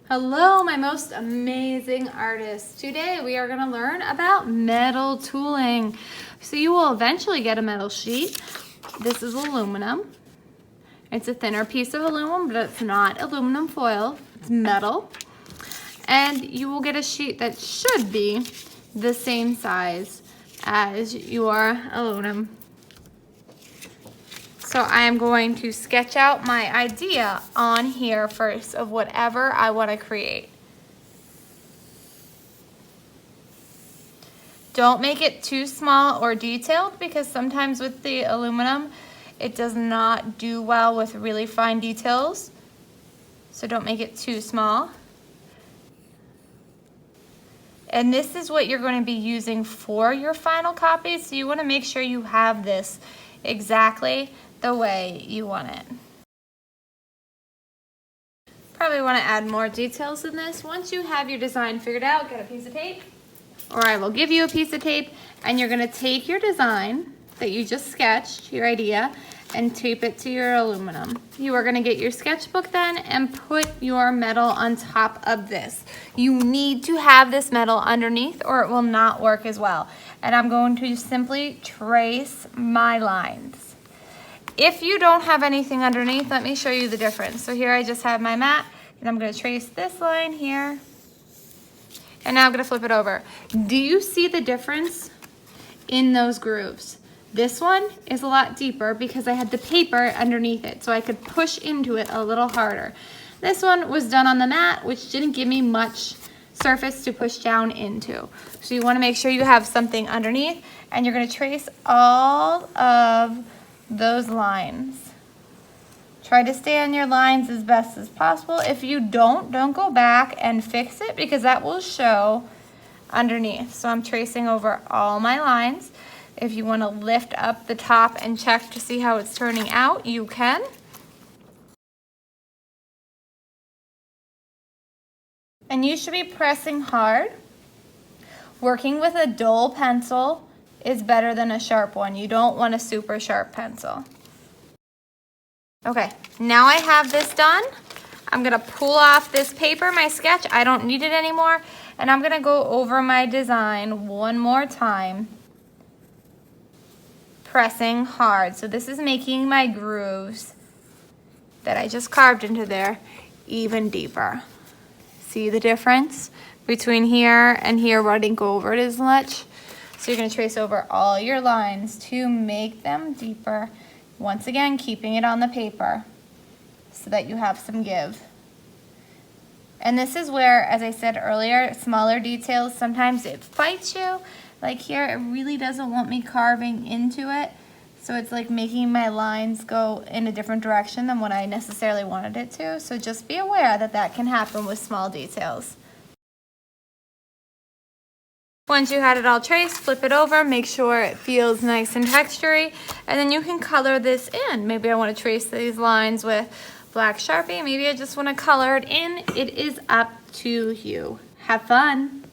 Hello, my most amazing artists. Today we are going to learn about metal tooling. So you will eventually get a metal sheet. This is aluminum. It's a thinner piece of aluminum, but it's not aluminum foil. It's metal. And you will get a sheet that should be the same size as your aluminum. So I am going to sketch out my idea on here first of whatever I want to create. Don't make it too small or detailed because sometimes with the aluminum, it does not do well with really fine details. So don't make it too small. And this is what you're going to be using for your final copy. So you want to make sure you have this exactly the way you want it. Probably want to add more details in this. Once you have your design figured out, get a piece of tape, or I will give you a piece of tape, and you're going to take your design that you just sketched, your idea, and tape it to your aluminum. You are going to get your sketchbook then and put your metal on top of this. You need to have this metal underneath or it will not work as well. And I'm going to simply trace my lines. If you don't have anything underneath, let me show you the difference. So here I just have my mat, and I'm going to trace this line here. And now I'm going to flip it over. Do you see the difference in those grooves? This one is a lot deeper because I had the paper underneath it, so I could push into it a little harder. This one was done on the mat, which didn't give me much surface to push down into. So you want to make sure you have something underneath, and you're going to trace all of those lines. Try to stay on your lines as best as possible. If you don't go back and fix it because that will show underneath. So I'm tracing over all my lines. If you want to lift up the top and check to see how it's turning out, you can. And you should be pressing hard. Working with a dull pencil is better than a sharp one. You don't want a super sharp pencil. Okay, now I have this done. I'm gonna pull off this paper, my sketch. I don't need it anymore. And I'm gonna go over my design one more time, pressing hard. So this is making my grooves that I just carved into there even deeper. See the difference between here and here where I didn't go over it as much? So you're going to trace over all your lines to make them deeper. Once again, keeping it on the paper so that you have some give. And this is where, as I said earlier, smaller details, sometimes it fights you. Like here, it really doesn't want me carving into it. So it's like making my lines go in a different direction than what I necessarily wanted it to. So just be aware that that can happen with small details. Once you had it all traced, flip it over, make sure it feels nice and textury, and then you can color this in. Maybe I want to trace these lines with black Sharpie. Maybe I just want to color it in. It is up to you. Have fun.